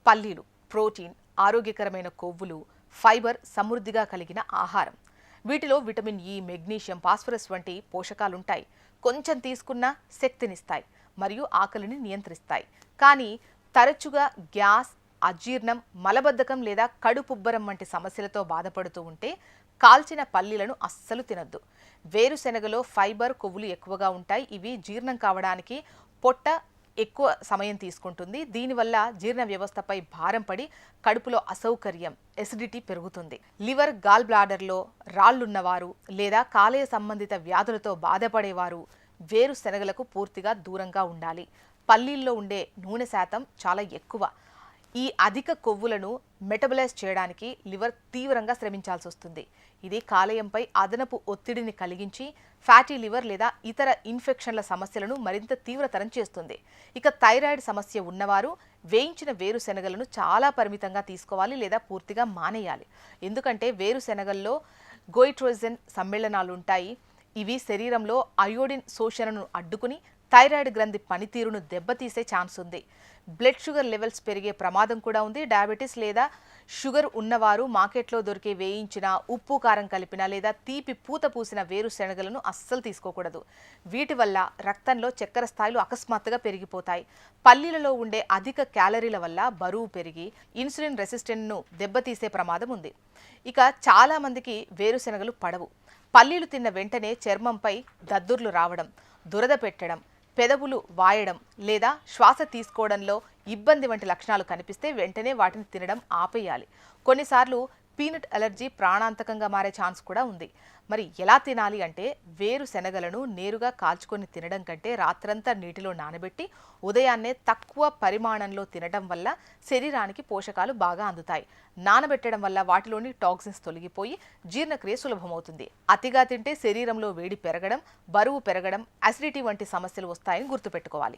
పల్లీలు ప్రోటీన్, ఆరోగ్యకరమైన కొవ్వులు, ఫైబర్ సమృద్ధిగా కలిగిన ఆహారం. వీటిలో విటమిన్ ఇ, మెగ్నీషియం, ఫాస్ఫరస్ వంటి పోషకాలుంటాయి. కొంచెం తీసుకున్నా శక్తినిస్తాయి మరియు ఆకలిని నియంత్రిస్తాయి. కానీ తరచుగా గ్యాస్, అజీర్ణం, మలబద్ధకం లేదా కడుపుబ్బరం వంటి సమస్యలతో బాధపడుతూ ఉంటే కాల్చిన పల్లీలను అస్సలు తినొద్దు. వేరుశెనగలో ఫైబర్, కొవ్వులు ఎక్కువగా ఉంటాయి. ఇవి జీర్ణం కావడానికి పొట్ట ఎక్కువ సమయం తీసుకుంటుంది. దీనివల్ల జీర్ణ వ్యవస్థపై భారం పడి కడుపులో అసౌకర్యం, ఎసిడిటీ పెరుగుతుంది. లివర్, గాల్ బ్లాడర్లో రాళ్లున్నవారు లేదా కాలేయ సంబంధిత వ్యాధులతో బాధపడేవారు వేరుశెనగలకు పూర్తిగా దూరంగా ఉండాలి. పల్లీల్లో ఉండే నూనె శాతం చాలా ఎక్కువ. ఈ అధిక కొవ్వులను మెటబలైజ్ చేయడానికి లివర్ తీవ్రంగా శ్రమించాల్సి వస్తుంది. ఇది కాలేయంపై అదనపు ఒత్తిడిని కలిగించి ఫ్యాటీ లివర్ లేదా ఇతర ఇన్ఫెక్షన్ల సమస్యలను మరింత తీవ్రతరం చేస్తుంది. ఇక థైరాయిడ్ సమస్య ఉన్నవారు వేయించిన వేరుశెనగలను చాలా పరిమితంగా తీసుకోవాలి లేదా పూర్తిగా మానేయాలి. ఎందుకంటే వేరుశెనగల్లో గోయిట్రోజెన్ సమ్మేళనాలు ఉంటాయి. ఇవి శరీరంలో అయోడిన్ శోషణను అడ్డుకుని థైరాయిడ్ గ్రంథి పనితీరును దెబ్బతీసే ఛాన్స్ ఉంది. బ్లడ్ షుగర్ లెవెల్స్ పెరిగే ప్రమాదం కూడా ఉంది. డయాబెటీస్ లేదా షుగర్ ఉన్నవారు మార్కెట్లో దొరికే వేయించిన, ఉప్పు కారం కలిపిన లేదా తీపి పూత పూసిన వేరుశెనగలను అస్సలు తీసుకోకూడదు. వీటి వల్ల రక్తంలో చక్కెర స్థాయిలు అకస్మాత్తుగా పెరిగిపోతాయి. పల్లీలలో ఉండే అధిక క్యాలరీల వల్ల బరువు పెరిగి ఇన్సులిన్ రెసిస్టెంట్ను దెబ్బతీసే ప్రమాదం ఉంది. ఇక చాలా మందికి వేరుశెనగలు పడవు. పల్లీలు తిన్న వెంటనే చర్మంపై దద్దుర్లు రావడం, దురద పెట్టడం, పెదవులు వాయడం లేదా శ్వాస తీసుకోవడంలో ఇబ్బంది వంటి లక్షణాలు కనిపిస్తే వెంటనే వాటిని తినడం ఆపేయాలి. కొన్నిసార్లు పీనట్ అలర్జీ ప్రాణాంతకంగా మారే ఛాన్స్ కూడా ఉంది. మరి ఎలా తినాలి అంటే వేరుశెనగలను నేరుగా కాల్చుకొని తినడం కంటే రాత్రంతా నీటిలో నానబెట్టి ఉదయాన్నే తక్కువ పరిమాణంలో తినడం వల్ల శరీరానికి పోషకాలు బాగా అందుతాయి. నానబెట్టడం వల్ల వాటిలోని టాక్సిన్స్ తొలగిపోయి జీర్ణక్రియ సులభమవుతుంది. అతిగా తింటే శరీరంలో వేడి పెరగడం, బరువు పెరగడం, అసిడిటీ వంటి సమస్యలు వస్తాయని గుర్తుపెట్టుకోవాలి.